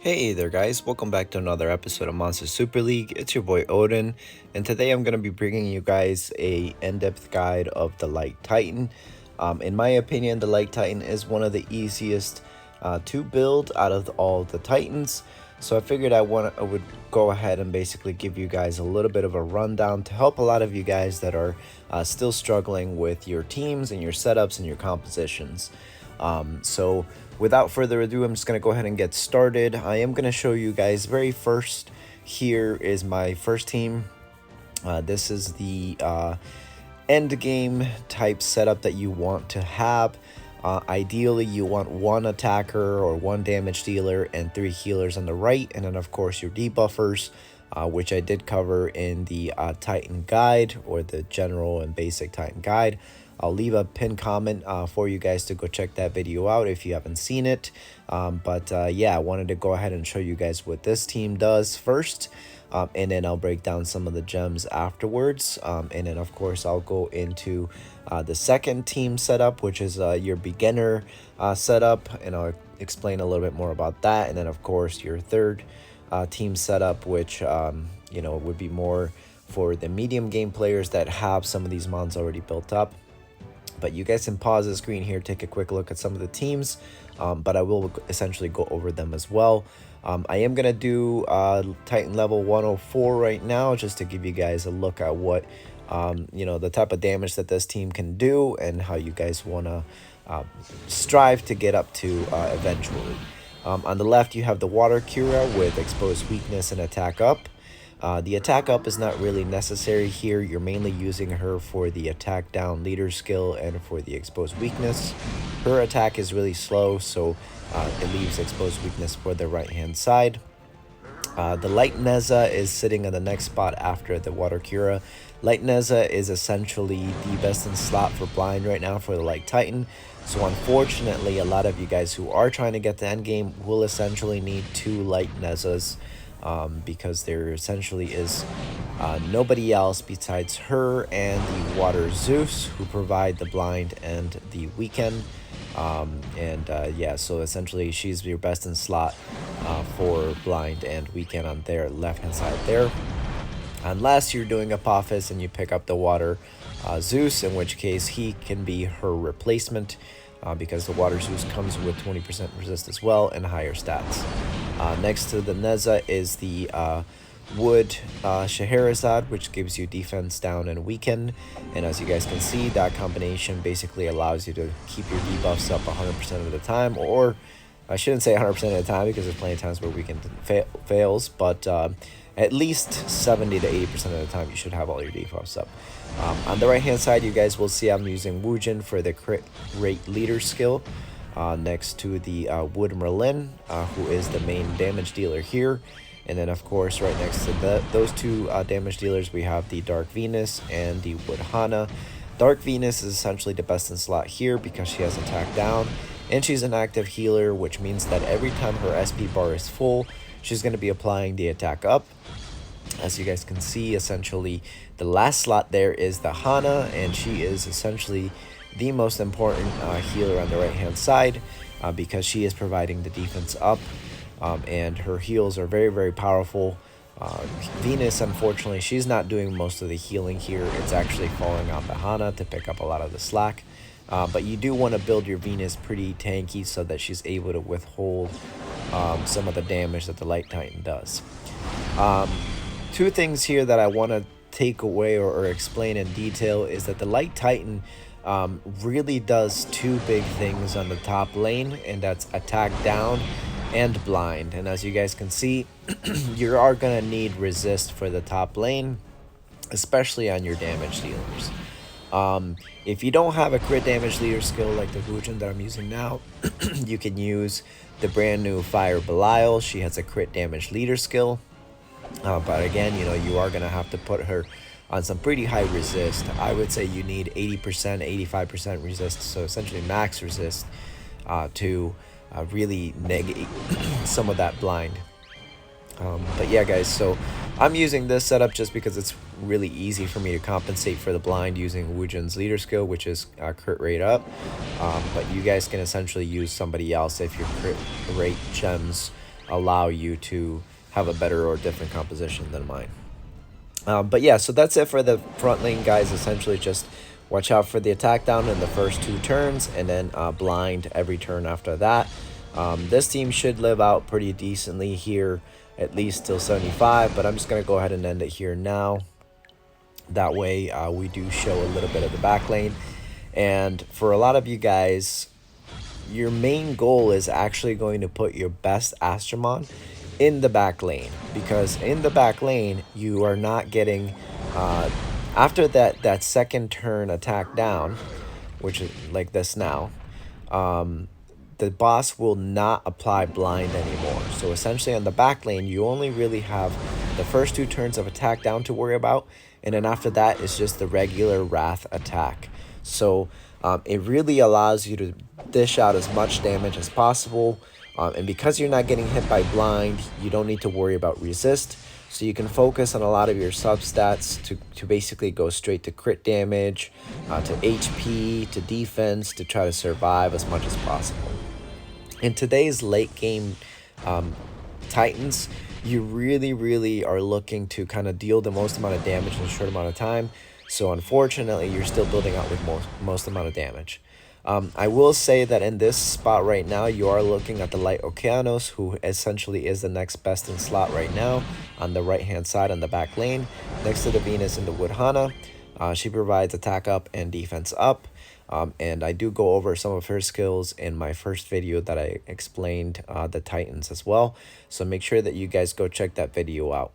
Hey there guys, welcome back to another episode of Monster Super League. It's your boy Odin, and today I'm going to be bringing you guys a in-depth guide of the Light Titan. In my opinion, the Light Titan is one of the easiest to build out of all the Titans. So I figured I would go ahead and basically give you guys a little bit of a rundown to help a lot of you guys that are still struggling with your teams and your setups and your compositions. So without further ado, I'm just going to go ahead and get started. I am going to show you guys very first. Here is my first team. This is the end game type setup that you want to have. Ideally, you want one attacker or one damage dealer and 3 healers on the right, and then of course your debuffers, which I did cover in the Titan guide, or the general and basic Titan guide. I'll leave a pinned comment for you guys to go check that video out if you haven't seen it. Yeah, I wanted to go ahead and show you guys what this team does first, and then I'll break down some of the gems afterwards. And then of course I'll go into the second team setup, which is your beginner setup, and I'll explain a little bit more about that. And then of course your third team setup, which you know, would be more for the medium game players that have some of these mons already built up. But you guys can pause the screen here, take a quick look at some of the teams, but I will essentially go over them as well. I am going to do Titan level 104 right now, just to give you guys a look at what, you know, the type of damage that this team can do and how you guys want to strive to get up to eventually. On the left, you have the Water Cura with exposed weakness and attack up. The attack up is not really necessary here. You're mainly using her for the attack down leader skill and for the exposed weakness. Her attack is really slow, so it leaves exposed weakness for the right hand side. The Light Neza is sitting on the next spot after the Water Cura. Light Neza is essentially the best in slot for blind right now for the Light Titan. So unfortunately, a lot of you guys who are trying to get the end game will essentially need 2 Light Nezas. Because there essentially is nobody else besides her and the Water Zeus who provide the blind and the weekend. Yeah, so essentially she's your best in slot for blind and weekend on their left hand side there. Unless you're doing Apophis and you pick up the Water Zeus, in which case he can be her replacement. Because the Water Zeus comes with 20% resist as well and higher stats. Next to the Neza is the Wood Scheherazade, which gives you defense down and weaken. And as you guys can see, that combination basically allows you to keep your debuffs up 100% of the time. Or I shouldn't say 100% of the time, because there's plenty of times where weaken fails, but at least 70 to 80% of the time you should have all your debuffs up. On the right hand side, you guys will see I'm using Wujin for the crit rate leader skill, next to the Wood Merlin, who is the main damage dealer here. And then of course right next to those 2 damage dealers, we have the Dark Venus and the Wood Hana. Dark Venus is essentially the best in slot here because she has attack down and she's an active healer, which means that every time her SP bar is full, she's going to be applying the attack up. As you guys can see, essentially the last slot there is the Hana, and she is essentially the most important healer on the right hand side, because she is providing the defense up, and her heals are very, very powerful. Venus, unfortunately, she's not doing most of the healing here. It's actually falling on the Hana to pick up a lot of the slack. But you do want to build your Venus pretty tanky so that she's able to withhold some of the damage that the Light Titan does. 2 things here that I want to take away or explain in detail is that the Light Titan really does 2 big things on the top lane, and that's attack down and blind. And as you guys can see, you are going to need resist for the top lane, especially on your damage dealers. If you don't have a crit damage leader skill like the Wujin that I'm using now, you can use the brand new Fire Belial. She has a crit damage leader skill. But again, you know, you are going to have to put her on some pretty high resist. I would say you need 80%, 85% resist, so essentially max resist, to really negate some of that blind. But yeah, guys, so I'm using this setup just because it's really easy for me to compensate for the blind using Wujin's leader skill, which is crit rate up. But you guys can essentially use somebody else if your crit rate gems allow you to have a better or different composition than mine. But yeah, so that's it for the front lane, guys. Essentially, just watch out for the attack down in the first 2 turns, and then blind every turn after that. This team should live out pretty decently here, at least till 75, but I'm just going to go ahead and end it here now. That way, we do show a little bit of the back lane. And for a lot of you guys, your main goal is actually going to put your best Astromon in the back lane, because in the back lane you are not getting after that second turn attack down, which is like this now. The boss will not apply blind anymore. So essentially on the back lane, you only really have the first 2 turns of attack down to worry about, and then after that it's just the regular wrath attack. So it really allows you to dish out as much damage as possible, and because you're not getting hit by blind, you don't need to worry about resist. So you can focus on a lot of your substats to basically go straight to crit damage, to HP, to defense, to try to survive as much as possible. In today's late game Titans, you really are looking to kind of deal the most amount of damage in a short amount of time. So unfortunately, you're still building out with most amount of damage. I will say that in this spot right now, you are looking at the Light Okeanos, who essentially is the next best in slot right now on the right hand side on the back lane, next to the Venus and the Wood Hana. She provides attack up and defense up. And I do go over some of her skills in my first video that I explained the Titans as well. So make sure that you guys go check that video out.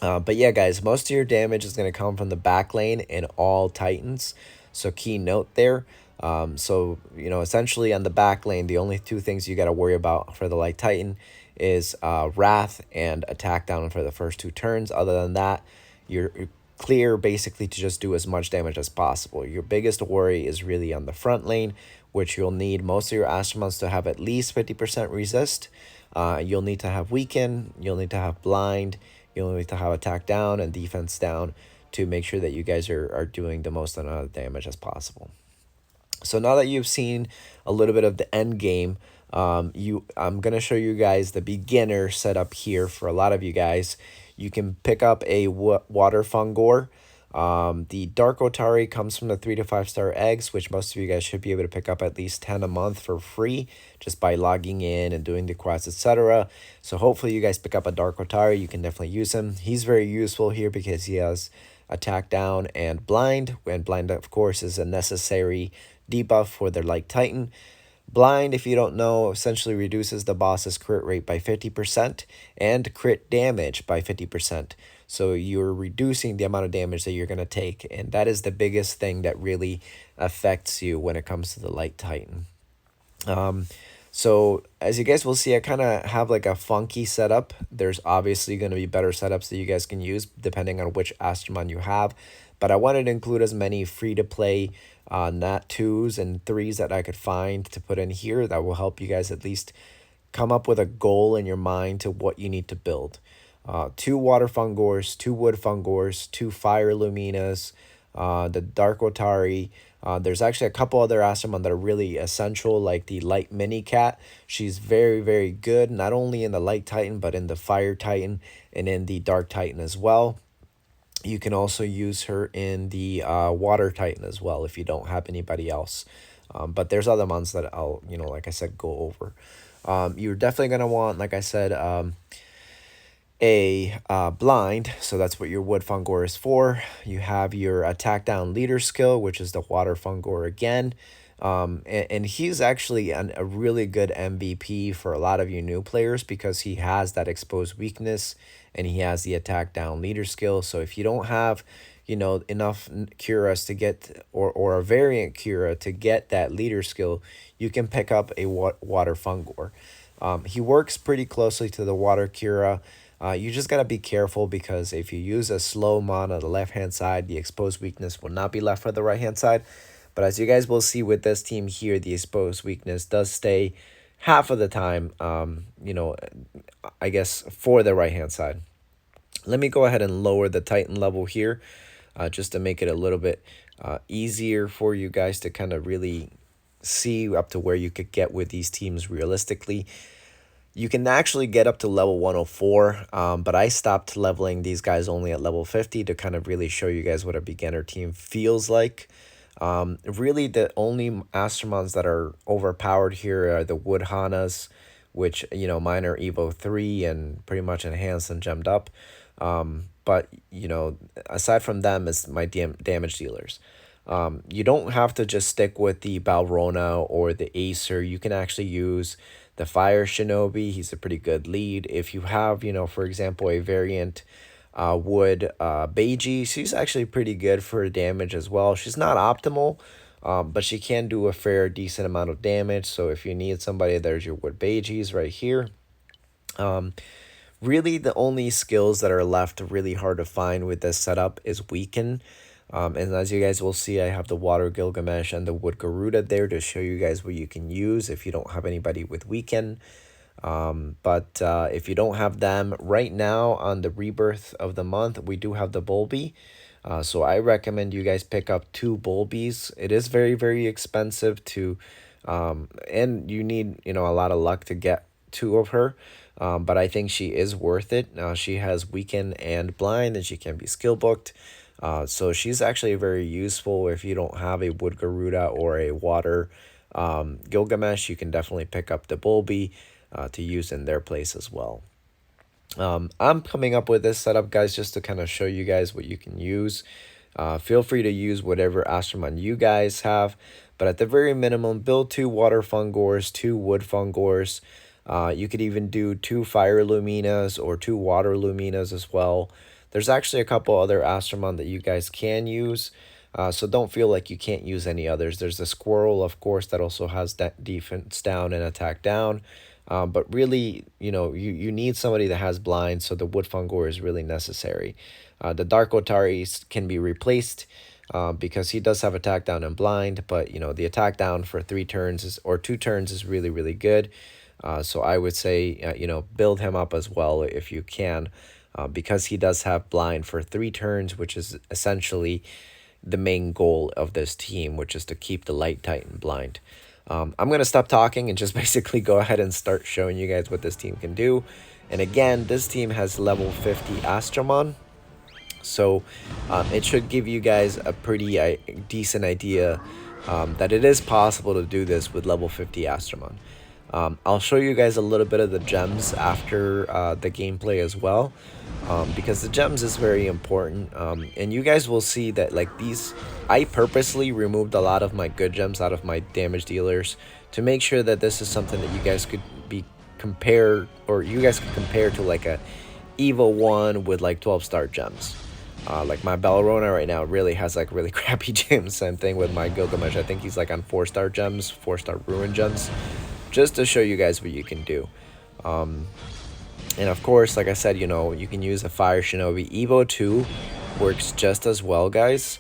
But yeah, guys, most of your damage is going to come from the back lane in all Titans. So key note there. So, you know, essentially on the back lane, the only 2 things you got to worry about for the Light Titan is Wrath and attack down for the first 2 turns. Other than that, you're clear basically to just do as much damage as possible. Your biggest worry is really on the front lane, which you'll need most of your Astromons to have at least 50% resist. You'll need to have weaken, you'll need to have blind, you'll need to have attack down and defense down to make sure that you guys are doing the most amount of damage as possible. So now that you've seen a little bit of the end game, I'm going to show you guys the beginner setup here for a lot of you guys. You can pick up a water Fungor. The Dark Otari comes from the 3 to 5 star eggs, which most of you guys should be able to pick up at least 10 a month for free just by logging in and doing the quests, etc. So hopefully you guys pick up a Dark Otari. You can definitely use him. He's very useful here because he has attack down and blind, and blind of course is a necessary debuff for their Light Titan. Blind, if you don't know, essentially reduces the boss's crit rate by 50% and crit damage by 50%. So you're reducing the amount of damage that you're going to take, and that is the biggest thing that really affects you when it comes to the Light Titan. So as you guys will see, I kind of have like a funky setup. There's obviously going to be better setups that you guys can use depending on which Astromon you have, but I wanted to include as many free-to-play nat 2s and 3s that I could find to put in here that will help you guys at least come up with a goal in your mind to what you need to build. 2 water Fungors, 2 wood Fungors, 2 fire Luminas, the Dark Otari. There's actually a couple other Astromon that are really essential, like the Light Mini Cat. She's very good, not only in the Light Titan, but in the Fire Titan and in the Dark Titan as well. You can also use her in the Water Titan as well if you don't have anybody else. But there's other ones that I'll, like I said, go over. You're definitely going to want, like I said, a blind, so that's what your wood Fungor is for. You have your attack down leader skill, which is the water Fungor again. And he's actually a really good MVP for a lot of you new players because he has that exposed weakness and he has the attack down leader skill. So if you don't have, enough Curas to get, or a variant Cura to get that leader skill, you can pick up a water Fungor. He works pretty closely to the water Cura. You just got to be careful because if you use a slow mon on the left-hand side, the exposed weakness will not be left for the right-hand side. But as you guys will see with this team here, the exposed weakness does stay half of the time, I guess, for the right-hand side. Let me go ahead and lower the Titan level here just to make it a little bit easier for you guys to kind of really see up to where you could get with these teams realistically. You can actually get up to level 104, but I stopped leveling these guys only at level 50 to kind of really show you guys what a beginner team feels like. Really, the only Astromons that are overpowered here are the Wood Hanas, which, you know, mine are Evo 3 and pretty much enhanced and gemmed up. But, you know, aside from them, is my damage dealers. You don't have to just stick with the Balrona or the Acer. You can actually use the Fire Shinobi. He's a pretty good lead. If you have, you know, for example, a variant Wood Beiji, she's actually pretty good for damage as well. She's not optimal, but she can do a fair, decent amount of damage. So if you need somebody, there's your Wood Beijis right here. Really, the only skills that are left really hard to find with this setup is Weaken. And as you guys will see, I have the Water Gilgamesh and the Wood Garuda there to show you guys what you can use if you don't have anybody with Weaken. But if you don't have them right now on the rebirth of the month, we do have the Bulby. So I recommend you guys pick up 2 Bulbies. It is very, very expensive to, and you need, you know, a lot of luck to get 2 of her. But I think she is worth it. She has Weaken and Blind, and she can be skill booked. So she's actually very useful if you don't have a Wood Garuda or a Water Gilgamesh. You can definitely pick up the Bulby to use in their place as well. I'm coming up with this setup, guys, just to kind of show you guys what you can use. Feel free to use whatever Astromon you guys have, but at the very minimum, build 2 Water Fungors, 2 Wood Fungors. You could even do 2 Fire Luminas or 2 Water Luminas as well. There's actually a couple other Astromon that you guys can use, so don't feel like you can't use any others. There's the Squirrel, of course, that also has defense down and attack down. But really, you know, you need somebody that has blind, so the Wood Fungor is really necessary. The Dark Otari can be replaced because he does have attack down and blind, but, you know, the attack down for 3 turns or 2 turns is really, really good. So I would say, you know, build him up as well if you can, because he does have blind for 3 turns, which is essentially the main goal of this team, which is to keep the Light Titan blind. I'm going to stop talking and just basically go ahead and start showing you guys what this team can do. And again, this team has level 50 Astromon. So it should give you guys a pretty decent idea that it is possible to do this with level 50 Astromon. I'll show you guys a little bit of the gems after the gameplay as well, because the gems is very important, and you guys will see that, like, these, I purposely removed a lot of my good gems out of my damage dealers to make sure that this is something that you guys could be compared, or you guys could compare to like a Evo 1 with like 12-star gems. Like my Balrona right now really has like really crappy gems. Same thing with my Gilgamesh. I think he's like on 4-star gems, 4-star ruin gems, just to show you guys what you can do. And of course, like I said, you know, you can use a Fire Shinobi. Evo 2 works just as well, guys.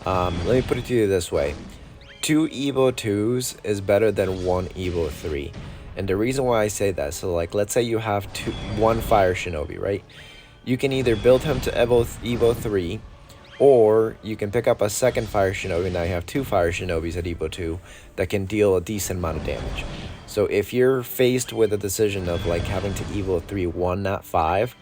Let me put it to you this way. 2 Evo 2s is better than 1 Evo 3. And the reason why I say that, so like, let's say you have 1 Fire Shinobi, right? You can either build him to Evo 3, or you can pick up a second Fire Shinobi. Now you have 2 Fire Shinobis at Evo 2 that can deal a decent amount of damage. So if you're faced with a decision of like having to Evo 3 1, not 5,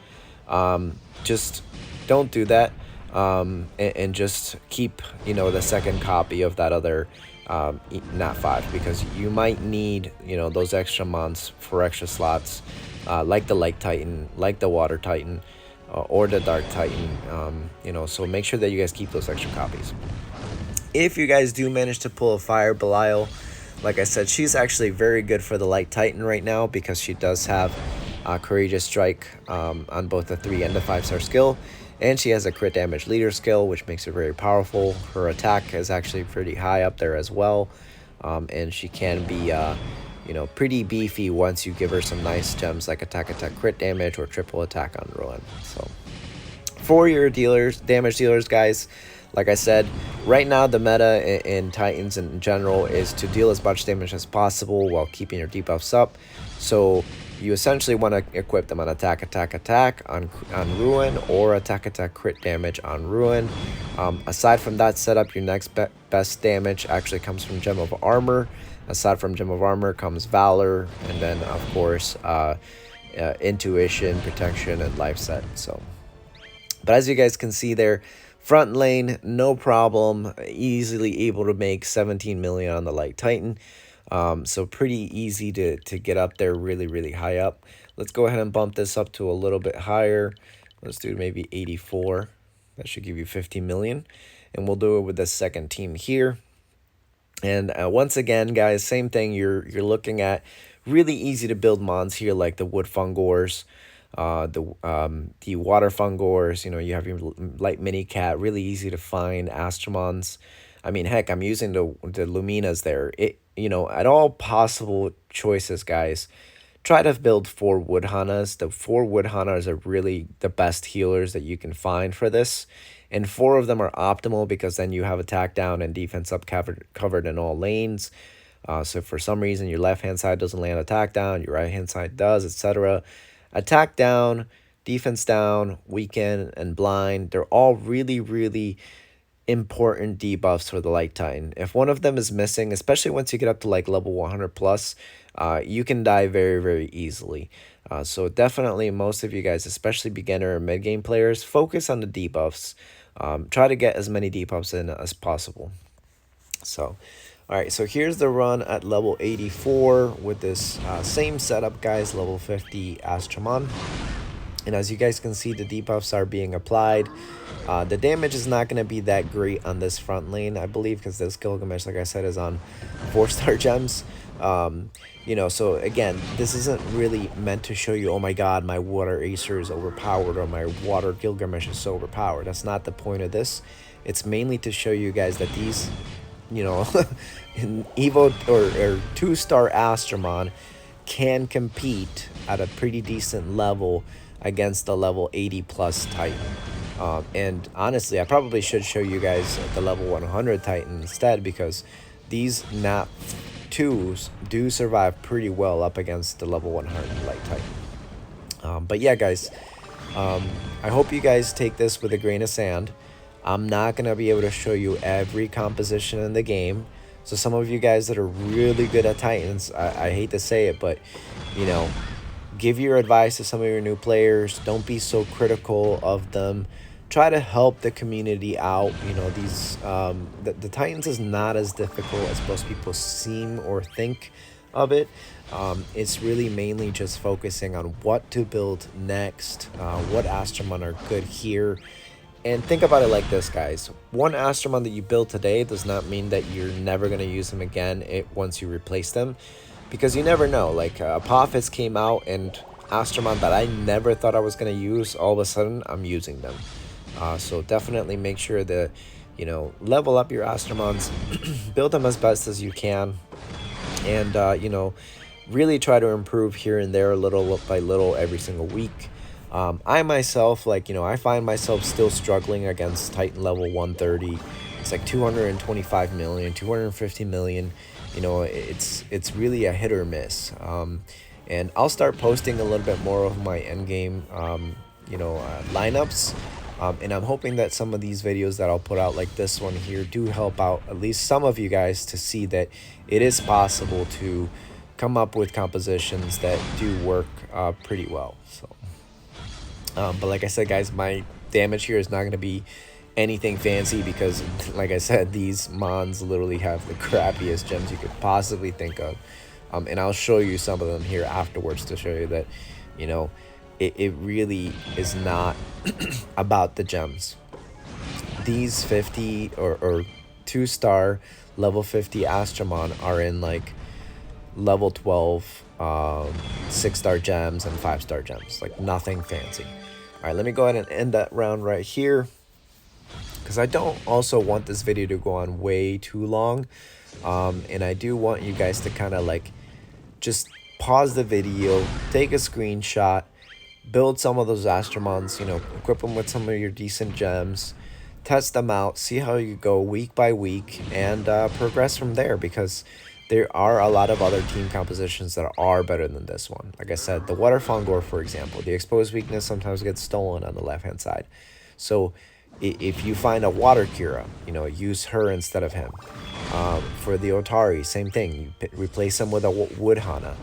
just don't do that, and just keep, you know, the second copy of that other not 5, because you might need, you know, those extra mons for extra slots, like the Light Titan, like the Water Titan, or the Dark Titan, you know, so make sure that you guys keep those extra copies. If you guys do manage to pull a Fire Belial, like I said, she's actually very good for the Light Titan right now, because she does have Courageous Strike on both the 3 and the 5-star skill, and she has a crit damage leader skill, which makes her very powerful. Her attack is actually pretty high up there as well, and she can be you know, pretty beefy once you give her some nice gems like attack crit damage or triple attack on Ruin. So for your dealers, damage dealers, guys, like I said, right now the meta in Titans in general is to deal as much damage as possible while keeping your debuffs up. So you essentially want to equip them on attack on Ruin, or attack crit damage on Ruin. Aside from that setup, your next best damage actually comes from Gem of Armor. Aside from Gem of Armor comes Valor, and then of course Intuition, Protection, and Life Set. So, but as you guys can see there, front lane, no problem, easily able to make 17 million on the Light Titan. So pretty easy to get up there, really high up. Let's go ahead and bump this up to a little bit higher. Let's do maybe 84. That should give you 50 million. And we'll do it with the second team here. And once again, guys, same thing. You're looking at really easy to build mons here, like the wood fungors, the water fungors. You know, you have your light mini cat. Really easy to find Astromons. I mean, heck, I'm using the Luminas there. You know, at all possible choices, guys, try to build 4 wood Hanas. The 4 wood Hanas are really the best healers that you can find for this. And 4 of them are optimal because then you have attack down and defense up covered in all lanes. So if for some reason your left-hand side doesn't land attack down, your right-hand side does, etc. Attack down, defense down, weaken, and blind. They're all really important debuffs for the Light Titan. If one of them is missing, especially once you get up to like level 100 plus, you can die very easily. So definitely most of you guys, especially beginner or mid-game players, focus on the debuffs. Try to get as many debuffs in as possible. So, alright, so here's the run at level 84 with this same setup, guys, level 50 Astromon. And as you guys can see, the debuffs are being applied. The damage is not going to be that great on this front lane, I believe, because this Gilgamesh, like I said, is on 4-star gems. You know, so again, this isn't really meant to show you, oh my god, my water Acer is overpowered or my water Gilgamesh is so overpowered. That's not the point of this. It's mainly to show you guys that these, you know, in Evo or 2-star Astromon can compete at a pretty decent level against the level 80 plus Titan. And honestly, I probably should show you guys the level 100 Titan instead, because these NAP 2s do survive pretty well up against the level 100 Light Titan. But yeah, guys, I hope you guys take this with a grain of sand. I'm not going to be able to show you every composition in the game. So some of you guys that are really good at Titans, I hate to say it, but, you know, give your advice to some of your new players. Don't be so critical of them. Try to help the community out. You know, these the Titans is not as difficult as most people seem or think of it. It's really mainly just focusing on what to build next, what Astromon are good here. And think about it like this, guys. One Astromon that you build today does not mean that you're never going to use them again once you replace them. Because you never know. Like, Apophis came out, and Astromon that I never thought I was going to use, all of a sudden, I'm using them. So definitely make sure that, you know, level up your Astromons, build them as best as you can, and, you know, really try to improve here and there little by little every single week. I myself, like, you know, I find myself still struggling against Titan level 130. It's like 225 million, 250 million. You know, it's really a hit or miss. And I'll start posting a little bit more of my endgame, you know, lineups. And I'm hoping that some of these videos that I'll put out, like this one here, do help out at least some of you guys to see that it is possible to come up with compositions that do work pretty well. So, but like I said, guys, my damage here is not going to be anything fancy because, like I said, these mons literally have the crappiest gems you could possibly think of. And I'll show you some of them here afterwards to show you that, you know, it really is not about the gems. These 50 or 2-star level 50 Astromon are in like level 12 6-star gems and 5-star gems, like nothing fancy. All right, let me go ahead and end that round right here, because I don't also want this video to go on way too long. And I do want you guys to kind of like just pause the video, take a screenshot, build some of those Astromons, you know, equip them with some of your decent gems, test them out, see how you go week by week, and progress from there, because there are a lot of other team compositions that are better than this one. Like I said, the Water Fongor, for example, the exposed weakness sometimes gets stolen on the left-hand side. So if you find a Water Kira, you know, use her instead of him. For the Otari, same thing. You replace them with a Wood Hana.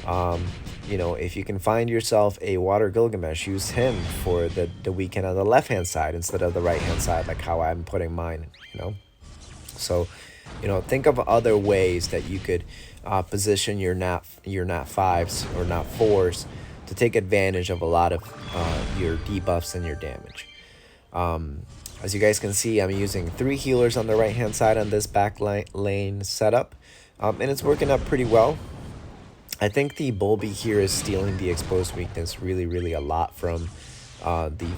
Um, you know, if you can find yourself a Water Gilgamesh, use him for the weekend on the left-hand side instead of the right-hand side, like how I'm putting mine, you know? So, you know, think of other ways that you could position your nat 5s or nat 4s to take advantage of a lot of your debuffs and your damage. As you guys can see, I'm using 3 healers on the right hand side on this lane setup, and it's working out pretty well. I think the Bulby here is stealing the exposed weakness really a lot from the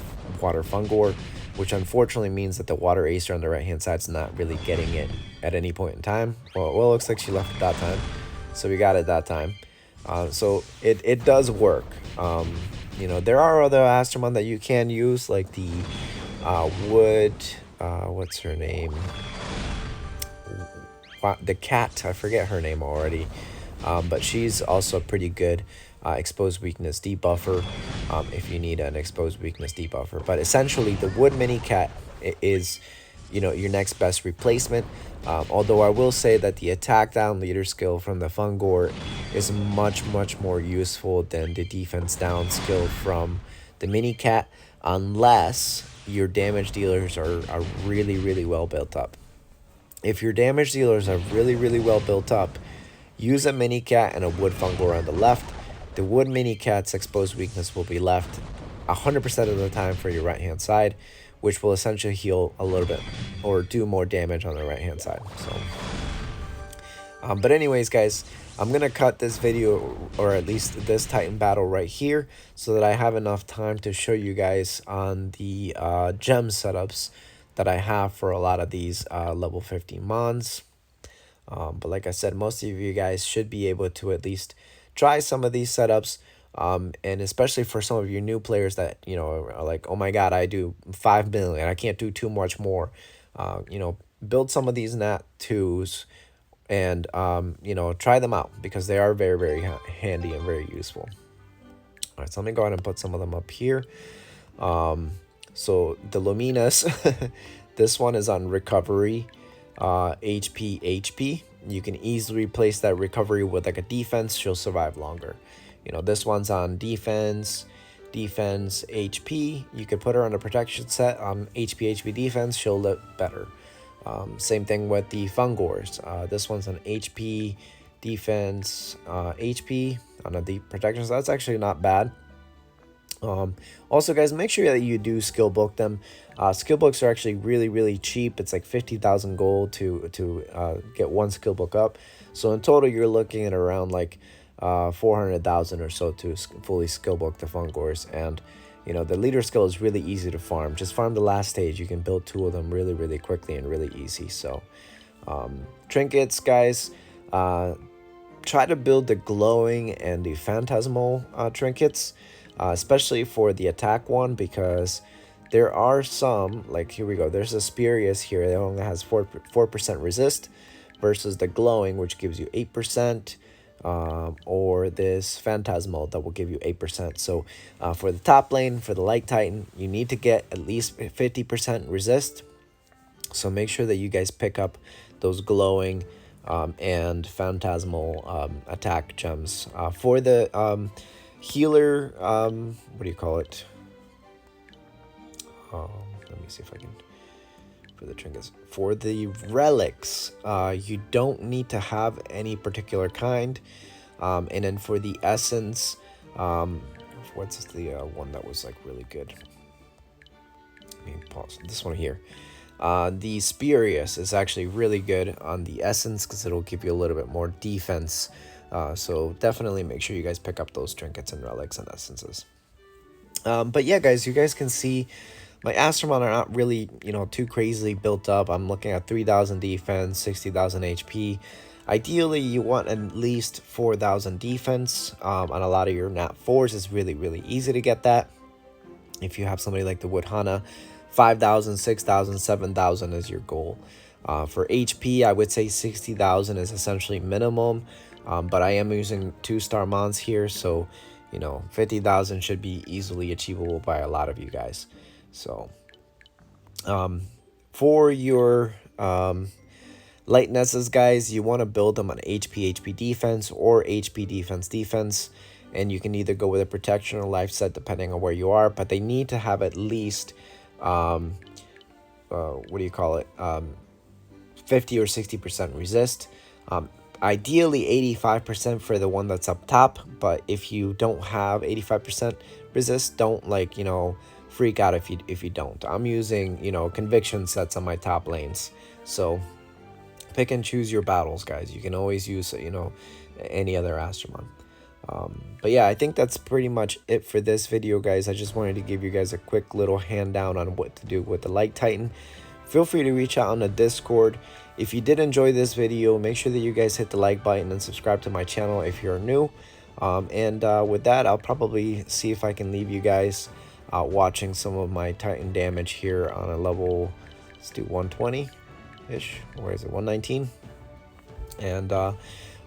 Water Fungor, which unfortunately means that the Water Acer on the right hand side is not really getting it at any point in time. Well, it looks like she left at that time, so we got it that time. So it does work. You know, there are other Astromon that you can use, like the Wood, what's her name? The cat, I forget her name already. But she's also a pretty good exposed weakness debuffer if you need an exposed weakness debuffer. But essentially, the Wood Mini Cat is, you know, your next best replacement. Although I will say that the attack down leader skill from the Fungor is much more useful than the defense down skill from the Mini Cat, unless your damage dealers are really well built up. If your damage dealers are really well built up, use a Mini Cat and a Wood Fungor on the left. The Wood Mini Cat's exposed weakness will be left 100% of the time for your right hand side, which will essentially heal a little bit or do more damage on the right hand side. So, but anyways, guys, I'm going to cut this video, or at least this Titan battle right here, so that I have enough time to show you guys on the gem setups that I have for a lot of these level 50 mons. But like I said, most of you guys should be able to at least try some of these setups. And especially for some of you new players that, you know, are like, oh my god, I do 5 million, I can't do too much more. You know, build some of these nat 2s and, you know, try them out, because they are very handy and very useful. All right, so let me go ahead and put some of them up here. So the Luminas, this one is on recovery, HP. You can easily replace that recovery with like a defense. She'll survive longer. You know, this one's on defense, HP. You could put her on a protection set on HP defense. She'll look better. Same thing with the Fungors. This one's on HP, defense, HP on a deep protection. So that's actually not bad. Also, guys, make sure that you do skill book them. Skill books are actually really cheap. It's like 50,000 gold to get one skill book up. So in total, you're looking at around like 400,000 or so to fully skill book the Fungors. And you know, the leader skill is really easy to farm. Just farm the last stage. You can build 2 of them really quickly and really easy. So trinkets, guys, try to build the glowing and the phantasmal trinkets. Especially for the attack one, because there are some, like here we go, there's a Spurious here that only has 4% resist versus the glowing, which gives you 8%, or this Phantasmal that will give you 8%. So for the top lane, for the Light Titan, you need to get at least 50% resist. So make sure that you guys pick up those glowing and Phantasmal attack gems. For the healer, what do you call it? Let me see if I can, for the trinkets. For the relics, you don't need to have any particular kind. And then for the essence, what's the one that was like really good? Let me pause this one here. The Spurious is actually really good on the essence, because it'll give you a little bit more defense. So definitely make sure you guys pick up those trinkets and relics and essences. But yeah, guys, you guys can see my Astromon are not really, you know, too crazily built up. I'm looking at 3,000 defense, 60,000 HP. Ideally, you want at least 4,000 defense. On a lot of your nat 4s, it's really easy to get that. If you have somebody like the Wood Hana, 5,000, 6,000, 7,000 is your goal. For HP, I would say 60,000 is essentially minimum. But I am using 2-star mons here, so you know, 50,000 should be easily achievable by a lot of you guys. So for your Light Nesses, guys, you want to build them on HP defense or HP defense. And you can either go with a protection or life set depending on where you are. But they need to have at least, what do you call it, 50 or 60% resist. Ideally 85% for the one that's up top, but if you don't have 85% resist, don't freak out if you don't. I'm using conviction sets on my top lanes, so pick and choose your battles, guys. You can always use any other Astromon. But yeah, I think that's pretty much it for this video, guys. I just wanted to give you guys a quick little hand down on what to do with the Light Titan. Feel free to reach out on the Discord. If you did enjoy this video, make sure that you guys hit the like button and subscribe to my channel if you're new. With that, I'll probably see if I can leave you guys watching some of my Titan damage here on a level, let's do 120-ish, or is it 119? And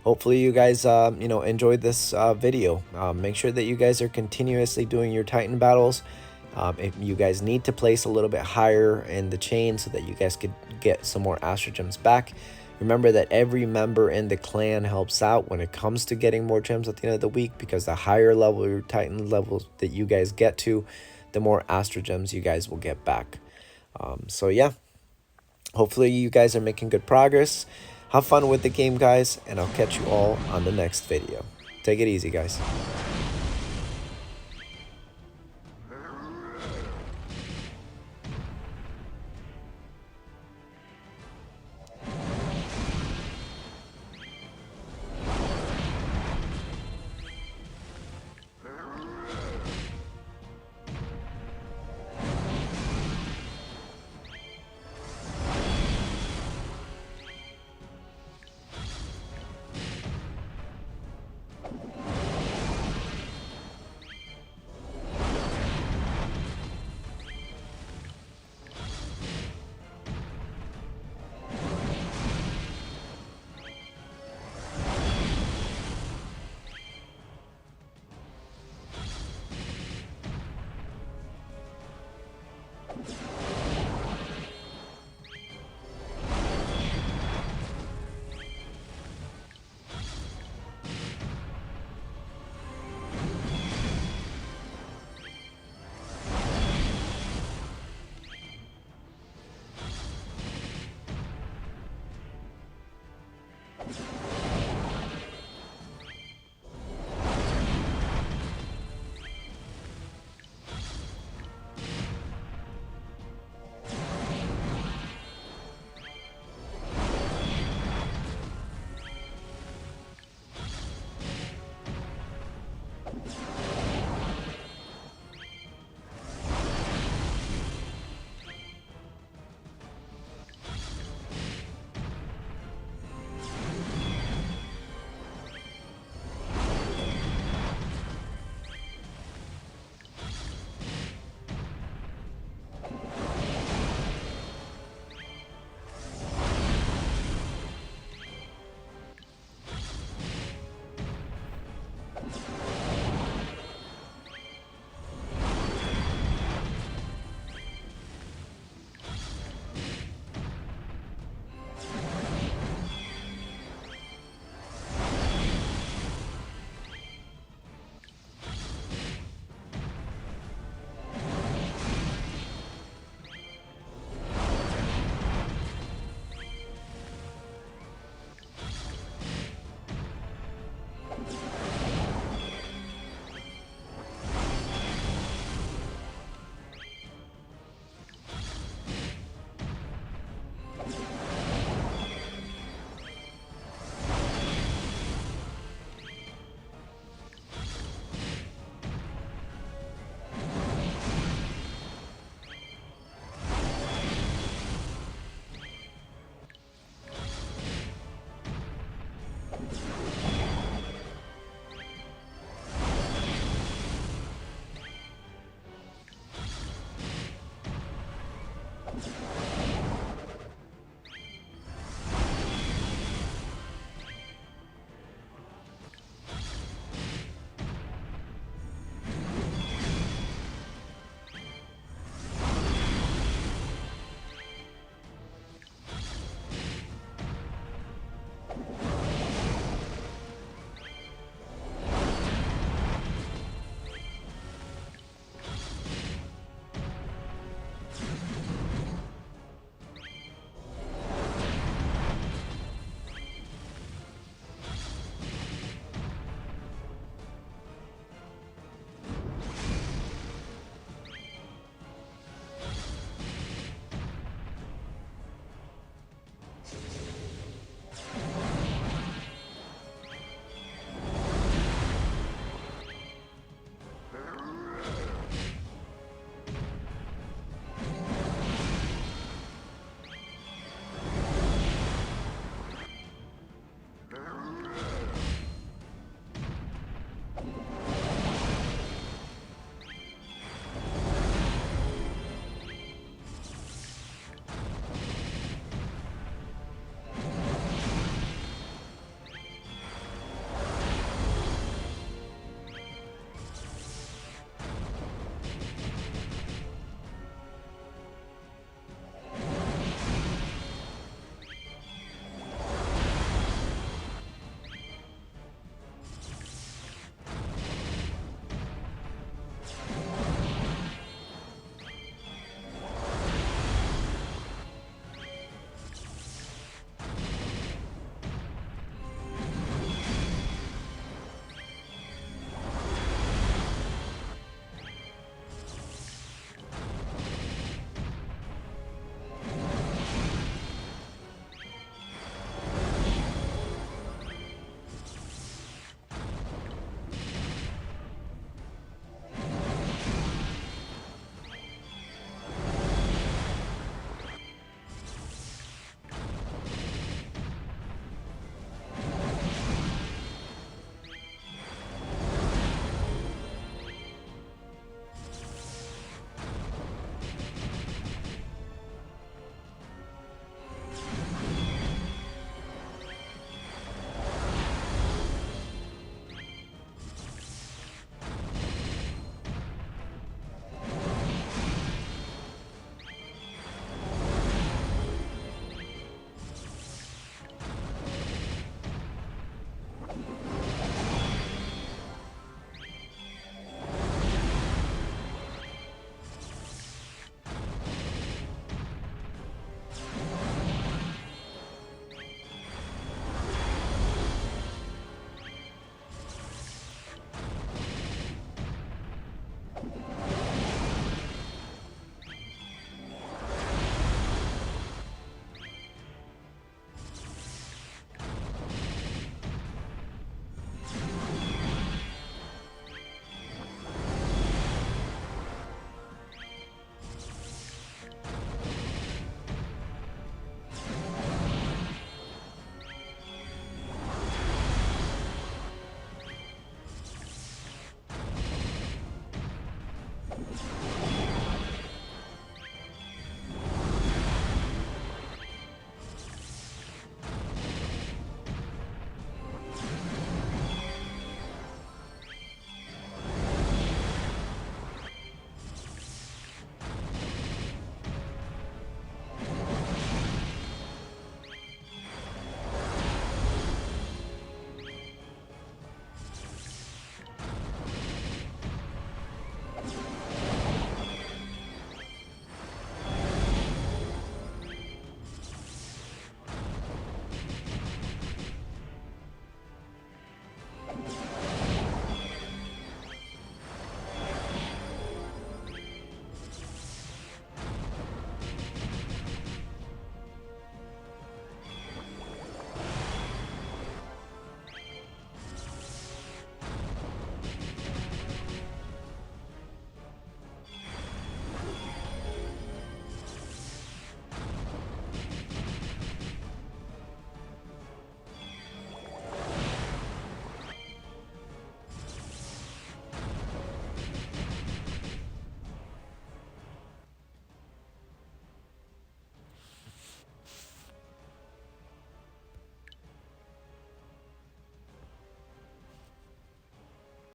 hopefully you guys enjoyed this video. Make sure that you guys are continuously doing your Titan battles. If you guys need to place a little bit higher in the chain so that you guys could get some more Astro Gems back, remember that every member in the clan helps out when it comes to getting more gems at the end of the week, because the higher level your Titan levels that you guys get to, the more Astro Gems you guys will get back. So yeah, hopefully you guys are making good progress. Have fun with the game, guys, and I'll catch you all on the next video. Take it easy, guys.